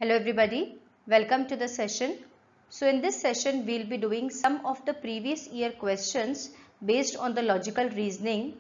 Hello everybody, welcome to the session. So in this session we'll be doing some of the previous year questions based on the logical reasoning.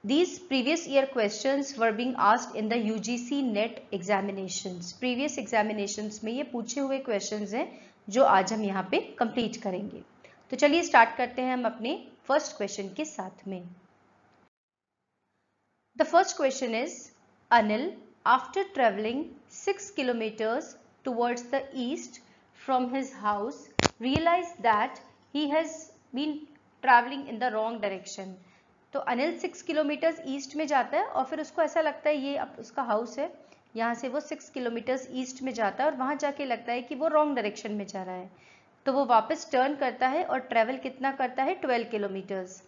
These previous year questions were being asked in the UGC NET examinations. Previous examinations में ये पूछे हुए questions हैं जो आज हम यहाँ पे complete करेंगे. तो चलिए start करते हैं हम अपने first question के साथ में. The first question is, Anil, after traveling 6 kilometers towards the east from his house, realized that he has been traveling in the wrong direction. तो अनिल 6 किलोमीटर्स ईस्ट में जाता है और फिर उसको ऐसा लगता है ये अब उसका हाउस है, यहाँ से वो 6 किलोमीटर्स ईस्ट में जाता है और वहाँ जाके लगता है कि वो रॉन्ग डायरेक्शन में जा रहा है. तो वो वापस टर्न करता है और ट्रेवल कितना करता है 12 किलोमीटर्स.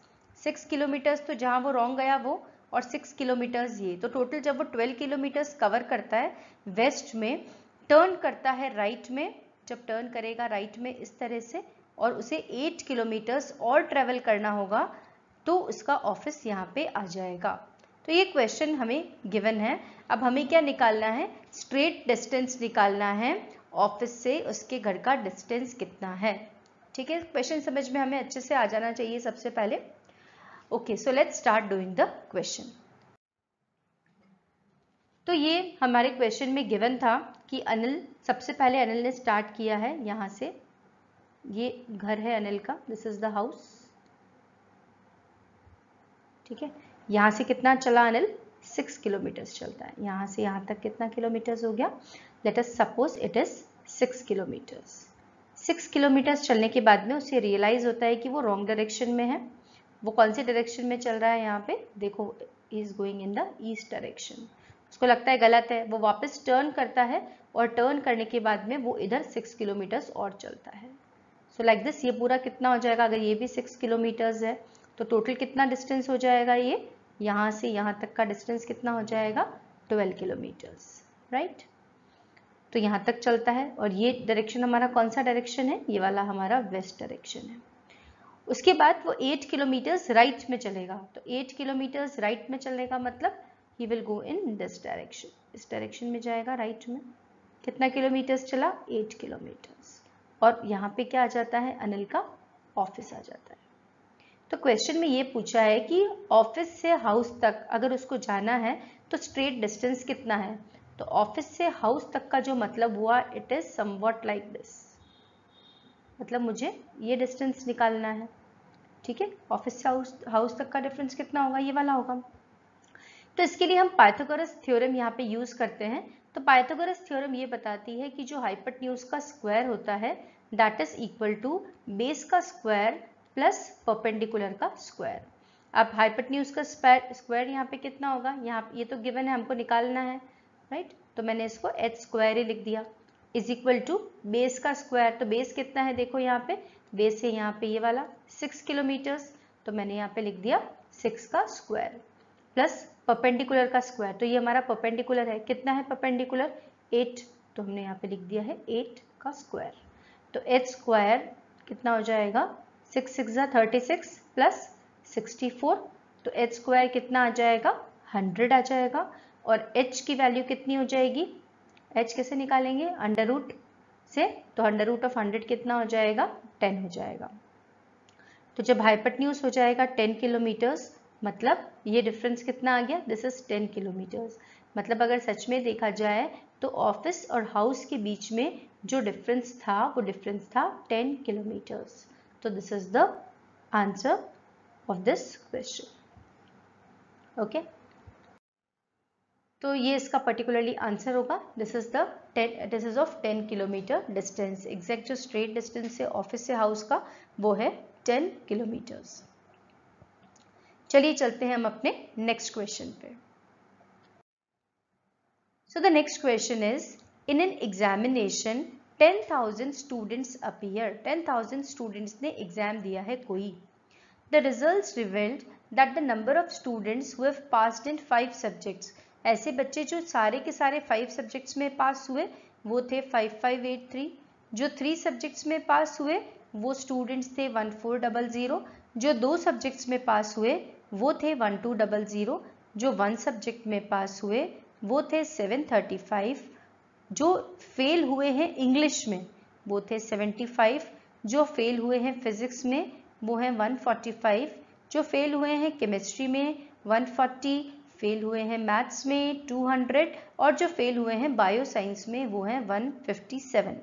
6 किलोमीटर्स तो जहाँ वो रॉन्ग गया वो और 6 किलोमीटर्स ये, तो टोटल जब वो 12 किलोमीटर्स कवर करता है वेस्ट में, टर्न करता है राइट में. जब टर्न करेगा राइट में इस तरह से और उसे 8 किलोमीटर्स और ट्रेवल करना होगा तो उसका ऑफिस यहाँ पे आ जाएगा. तो ये क्वेश्चन हमें गिवन है. अब हमें क्या निकालना है? स्ट्रेट डिस्टेंस निकालना है. ऑफिस से उसके घर का डिस्टेंस कितना है. ठीक है, क्वेश्चन समझ में हमें अच्छे से आ जाना चाहिए सबसे पहले. Okay, so let's start doing the question. तो ये हमारे क्वेश्चन में गिवन था कि अनिल, सबसे पहले अनिल ने स्टार्ट किया है यहाँ से. ये घर है अनिल का, दिस इज द हाउस. ठीक है, यहाँ से कितना चला अनिल? 6 किलोमीटर्स चलता है. यहाँ से यहाँ तक कितना किलोमीटर्स हो गया? Let us suppose it is 6 kilometres. 6 kilometres चलने के बाद में उसे रियलाइज होता है कि वो रॉन्ग डायरेक्शन में है. वो कौन सी डायरेक्शन में चल रहा है? यहाँ पे देखो, he is going in the east direction. उसको लगता है गलत है, वो वापस टर्न करता है और टर्न करने के बाद में वो इधर 6 किलोमीटर्स और चलता है. सो लाइक दिस ये पूरा कितना हो जाएगा? अगर ये भी 6 किलोमीटर्स है तो टोटल कितना डिस्टेंस हो जाएगा? ये यहाँ से यहाँ तक का डिस्टेंस कितना हो जाएगा? 12 किलोमीटर्स, राइट. तो यहाँ तक चलता है और ये डायरेक्शन हमारा कौन सा डायरेक्शन है? ये वाला हमारा वेस्ट डायरेक्शन है. उसके बाद वो 8 किलोमीटर्स राइट में चलेगा. तो 8 किलोमीटर्स राइट में चलने का मतलब he will go in this direction. इस डायरेक्शन में जाएगा राइट में. कितना किलोमीटर्स चला? 8 किलोमीटर्स. और यहाँ पे क्या आ जाता है? अनिल का ऑफिस आ जाता है. तो क्वेश्चन में ये पूछा है कि ऑफिस से हाउस तक अगर उसको जाना है तो स्ट्रेट डिस्टेंस कितना है. तो ऑफिस से हाउस तक का जो मतलब हुआ, it is somewhat like this. मतलब मुझे ये डिस्टेंस निकालना है. ठीक है, ऑफिस से हाउस तक का डिफरेंस कितना होगा? ये वाला होगा. तो इसके लिए हम पाइथागोरस थ्योरम यहाँ पे यूज करते हैं. तो पाइथागोरस थ्योरम ये बताती है कि जो हाइपोटेन्यूज का स्क्वायर होता है that is equal to base का स्क्वायर प्लस परपेंडिकुलर का स्क्वायर. अब हाइपोटेन्यूज का स्क्वायर यहाँ पे कितना होगा? यहाँ ये तो गिवन है, हमको निकालना है, राइट. तो मैंने इसको h स्क्वायर ही लिख दिया इज इक्वल टू बेस का स्क्वायर. तो बेस कितना है? देखो यहाँ पे बेस है यहाँ पे ये वाला 6 किलोमीटर्स. तो मैंने यहाँ पे लिख दिया 6 का स्क्वायर प्लस परपेंडिकुलर का स्क्वायर. तो ये हमारा परपेंडिकुलर है. कितना है परपेंडिकुलर? 8. तो हमने यहाँ पे लिख दिया है 8 का स्क्वायर. तो h स्क्वायर कितना हो जाएगा? 6 6 36 प्लस 64. तो h स्क्वायर कितना आ जाएगा? 100 आ जाएगा. और h की वैल्यू कितनी हो जाएगी? h कैसे निकालेंगे? अंडर रूट से. तो अंडर रूट ऑफ 100 कितना हो जाएगा? 10 हो जाएगा. तो जब हाइपोटेन्यूज हो जाएगा 10 किलोमीटर्स, मतलब ये डिफरेंस कितना आ गया? This is 10 kilometres. मतलब अगर सच में देखा जाए तो ऑफिस और हाउस के बीच में जो डिफरेंस था वो डिफरेंस था 10 किलोमीटर्स. तो this is the answer of this question. Okay, तो ये इसका पर्टिकुलरली आंसर होगा. This is of 10 kilometre distance. Exact जो स्ट्रेट डिस्टेंस है ऑफिस से हाउस का वो है 10 किलोमीटर्स. चलिए चलते हैं हम अपने नेक्स्ट क्वेश्चन पे. So the next question is, in an examination 10,000 students appear. 10,000 students ने एग्जाम दिया है कोई. The results revealed that the number of students who have passed in 5 subjects. ऐसे बच्चे जो सारे के सारे 5 सब्जेक्ट्स में पास हुए वो थे 5583. जो 3 सब्जेक्ट्स में पास हुए वो स्टूडेंट्स थे 1400. जो 2 सब्जेक्ट्स में पास हुए वो थे 1200. जो 1 सब्जेक्ट में पास हुए वो थे 735. जो फेल हुए हैं इंग्लिश में वो थे 75, जो फेल हुए हैं फिजिक्स में वो हैं 145, जो फेल हुए हैं केमिस्ट्री में 140, फेल हुए हैं मैथ्स में 200 और जो फेल हुए हैं बायो साइंस में वो हैं 157।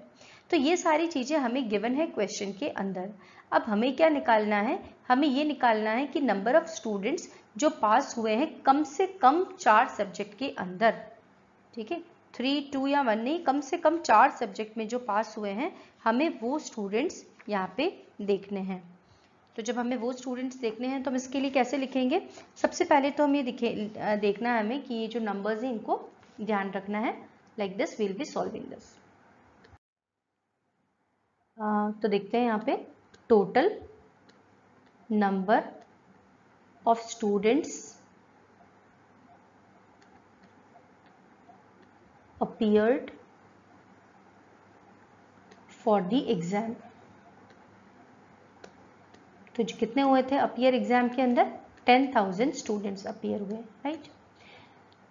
तो ये सारी चीज़ें हमें गिवन है क्वेश्चन के अंदर। अब हमें क्या निकालना है, हमें ये निकालना है कि नंबर ऑफ स्टूडेंट्स जो पास हुए हैं कम से कम 4 सब्जेक्ट के अंदर, ठीक है, 3, 2 या 1 नहीं, कम से कम 4 सब्जेक्ट में जो पास हुए हैं हमें वो स्टूडेंट्स यहाँ पे देखने हैं। तो जब हमें वो स्टूडेंट्स देखने हैं तो हम इसके लिए कैसे लिखेंगे, सबसे पहले तो हम ये देखना है हमें कि ये जो नंबर्स हैं इनको ध्यान रखना है। Like this will be solving this. तो देखते हैं यहाँ पे total number of students appeared for the exam। तो जो कितने हुए थे अपीयर एग्जाम के अंदर, 10,000 स्टूडेंट्स अपीयर हुए, राइट।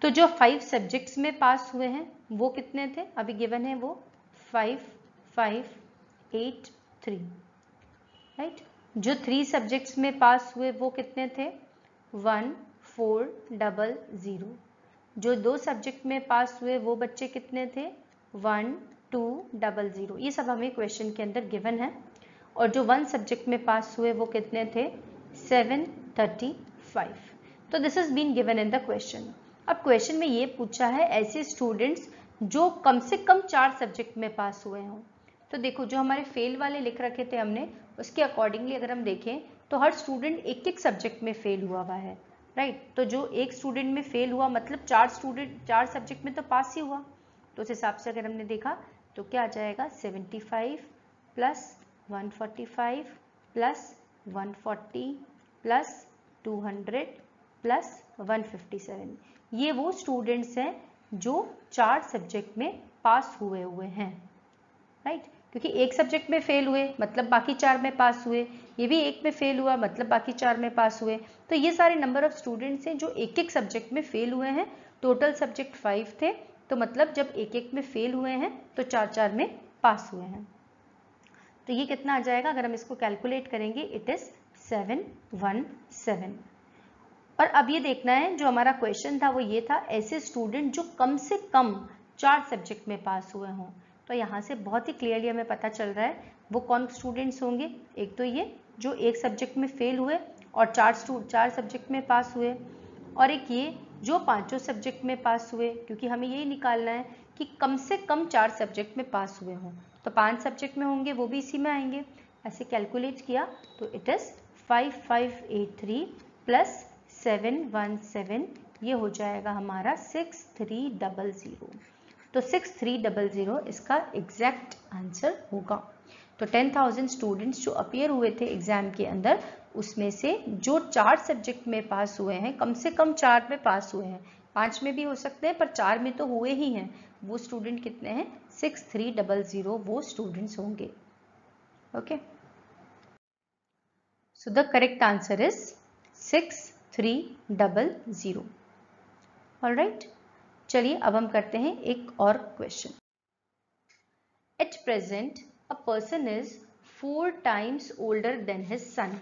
तो जो 5 सब्जेक्ट्स में पास हुए हैं वो कितने थे, अभी गिवन है वो 5, 5, 8, 3, राइट। जो 3 सब्जेक्ट्स में पास हुए वो कितने थे 1, 4, 0, जो 2 सब्जेक्ट में पास हुए वो बच्चे कितने थे 1, 2, 0। ये सब हमें क्वेश्चन के अंदर गिवन है। और जो 1 सब्जेक्ट में पास हुए वो कितने थे 735। तो this is been given in the question. अब क्वेश्चन में ये पूछा है ऐसे स्टूडेंट्स जो कम से कम 4 सब्जेक्ट में पास हुए हों। तो देखो जो हमारे फेल वाले लिख रखे थे हमने, उसके अकॉर्डिंगली अगर हम देखें तो हर स्टूडेंट एक सब्जेक्ट में फेल हुआ है, राइट। तो जो एक स्टूडेंट में फेल हुआ मतलब 4 सब्जेक्ट में तो पास ही हुआ। तो उस हिसाब से अगर हमने देखा तो क्या आ जाएगा 75 प्लस 145 प्लस 140 प्लस 200 प्लस 157। ये वो स्टूडेंट्स हैं जो 4 सब्जेक्ट में पास हुए हैं, राइट। क्योंकि एक सब्जेक्ट में फेल हुए मतलब बाकी 4 में पास हुए, ये भी एक में फेल हुआ मतलब बाकी 4 में पास हुए। तो ये सारे नंबर ऑफ स्टूडेंट्स हैं जो एक सब्जेक्ट में फेल हुए हैं। टोटल सब्जेक्ट 5 थे, तो मतलब जब एक में फेल हुए हैं तो 4 में पास हुए हैं। तो ये कितना आ जाएगा, अगर हम इसको कैलकुलेट करेंगे इट इज 717। और अब ये देखना है जो हमारा क्वेश्चन था वो ये था ऐसे स्टूडेंट जो कम से कम 4 सब्जेक्ट में पास हुए हों। तो यहाँ से बहुत ही क्लियरली हमें पता चल रहा है वो कौन स्टूडेंट्स होंगे। एक तो ये जो एक सब्जेक्ट में फेल हुए और 4 सब्जेक्ट में पास हुए, और एक ये जो 5 सब्जेक्ट में पास हुए, क्योंकि हमें यही निकालना है कि कम से कम 4 सब्जेक्ट में पास हुए हों। तो 5 सब्जेक्ट में होंगे वो भी इसी में आएंगे। ऐसे कैलकुलेट किया तो इट इज 5583 प्लस 717, ये हो जाएगा हमारा 6300। तो 6300 इसका एग्जैक्ट आंसर होगा। तो 10,000 स्टूडेंट्स जो अपीयर हुए थे एग्जाम के अंदर, उसमें से जो 4 सब्जेक्ट में पास हुए हैं, कम से कम 4 में पास हुए हैं, 5 में भी हो सकते हैं पर 4 में तो हुए ही हैं, वो स्टूडेंट कितने हैं 6300 वो स्टूडेंट्स होंगे। Okay, so the correct answer is 6300। Alright, चलिए अब हम करते हैं एक और question. At present a person is 4 times older than his son.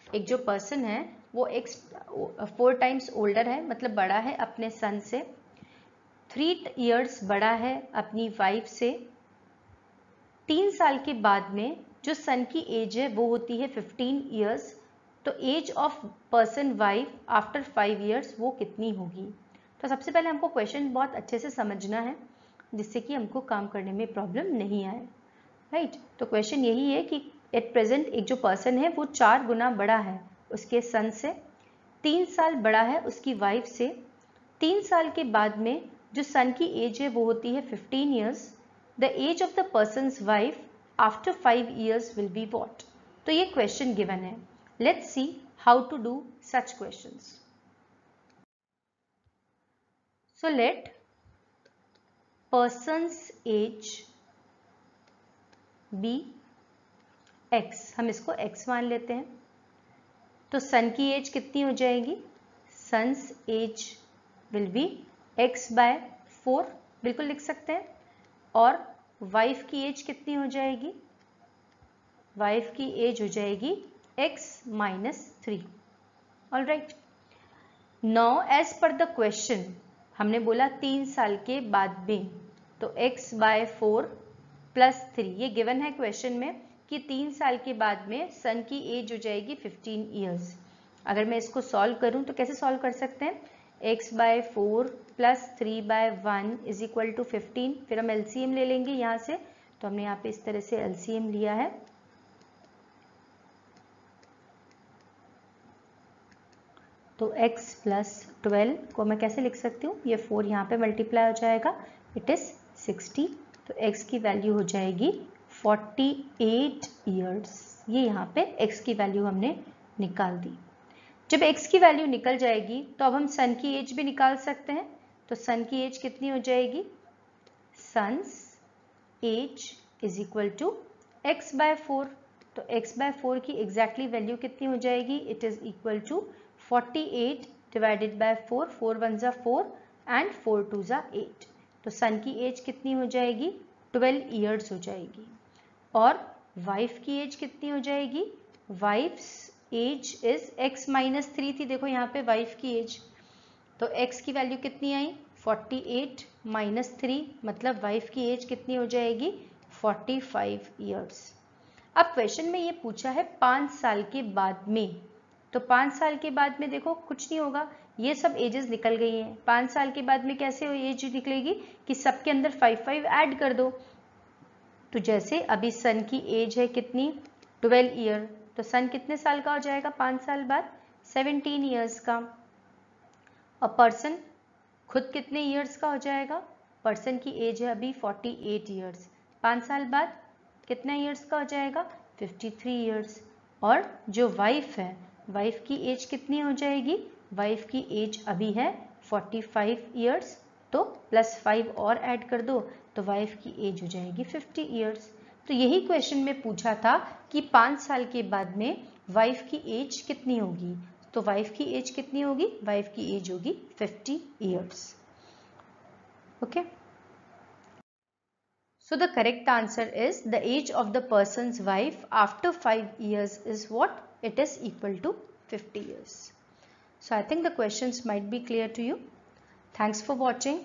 एक जो पर्सन है वो 4 times ओल्डर है, मतलब बड़ा है अपने सन से, 3 years बड़ा है अपनी वाइफ से। 3 साल के बाद में जो सन की एज है वो होती है 15 years। तो age of person wife after 5 years वो कितनी होगी। तो सबसे पहले हमको क्वेश्चन बहुत अच्छे से समझना है जिससे कि हमको काम करने में प्रॉब्लम नहीं आए, राइट। तो क्वेश्चन यही है कि एट प्रेजेंट एक जो पर्सन है वो 4 गुना बड़ा है उसके सन से, 3 साल बड़ा है उसकी वाइफ से। 3 साल के बाद में जो सन की एज है वो होती है 15 years। The age of the person's wife after 5 years will be what. तो ये क्वेश्चन गिवन है। Let's see how to do such questions. So let person's age be x, हम इसको x मान लेते हैं। तो सन की एज कितनी हो जाएगी, son's as will be x/4, बिल्कुल लिख सकते हैं। और वाइफ की एज कितनी हो जाएगी? वाइफ की एज हो जाएगी x - 3। All right, now age per the question हमने बोला 3 साल के बाद में, तो x/4 + 3 ये गिवन है क्वेश्चन में कि 3 साल के बाद में सन की एज हो जाएगी 15 ईयर्स। अगर मैं इसको सॉल्व करूं तो कैसे सॉल्व कर सकते हैं? x/4 + 3/1 = 15। फिर हम एलसीएम ले लेंगे यहाँ से, तो हमने यहाँ पे इस तरह से एलसीएम लिया है। तो x + 12 को मैं कैसे लिख सकती हूँ? ये 4 यहाँ पे मल्टीप्लाई हो जाएगा, इट इज 60। तो x की वैल्यू हो जाएगी 48 ईयर्स। ये यहाँ पे x की वैल्यू हमने निकाल दी। जब x की वैल्यू निकल जाएगी तो अब हम सन की एज भी निकाल सकते हैं। तो सन की एज कितनी हो जाएगी? Son's age = x/4। तो x/4 की एग्जैक्टली वैल्यू कितनी हो जाएगी? It is equal to 48 divided by 4, 4 1 ज़ा 4 एंड 4 2 ज़ा 8। तो सन की एज कितनी हो जाएगी? 12 ईयर्स हो जाएगी। और वाइफ की एज कितनी हो जाएगी? वाइफ्स एज इज x - 3 थी, देखो यहाँ पे वाइफ की एज, तो x की वैल्यू कितनी आई? 48 - 3, मतलब वाइफ की एज कितनी हो जाएगी? 45 ईयर्स। अब क्वेश्चन में ये पूछा है 5 साल के बाद में, तो 5 साल के बाद में देखो कुछ नहीं होगा, ये सब एजेस निकल गई हैं। 5 साल के बाद में कैसे एज निकलेगी कि सबके अंदर 5 ऐड कर दो। तो जैसे अभी सन की एज है कितनी? 12 ईयर, तो सन कितने साल का हो जाएगा 5 साल बाद? 17 ईयर्स का। और पर्सन खुद कितने ईयर्स का हो जाएगा? पर्सन की एज है अभी 48 ईयर्स, 5 साल बाद कितना ईयर्स का हो जाएगा? 53 ईयर्स। और जो वाइफ है, वाइफ की एज कितनी हो जाएगी? वाइफ की एज अभी है 45 ईयर्स, तो +5 और ऐड कर दो, तो वाइफ की एज हो जाएगी 50 ईयर्स। तो यही क्वेश्चन में पूछा था कि 5 साल के बाद में वाइफ की एज कितनी होगी। तो वाइफ की एज कितनी होगी? वाइफ की एज होगी 50 years. Okay, so the correct answer is the age of the person's wife after 5 years is what? It is equal to 50 years. So I think the questions might be clear to you. Thanks for watching.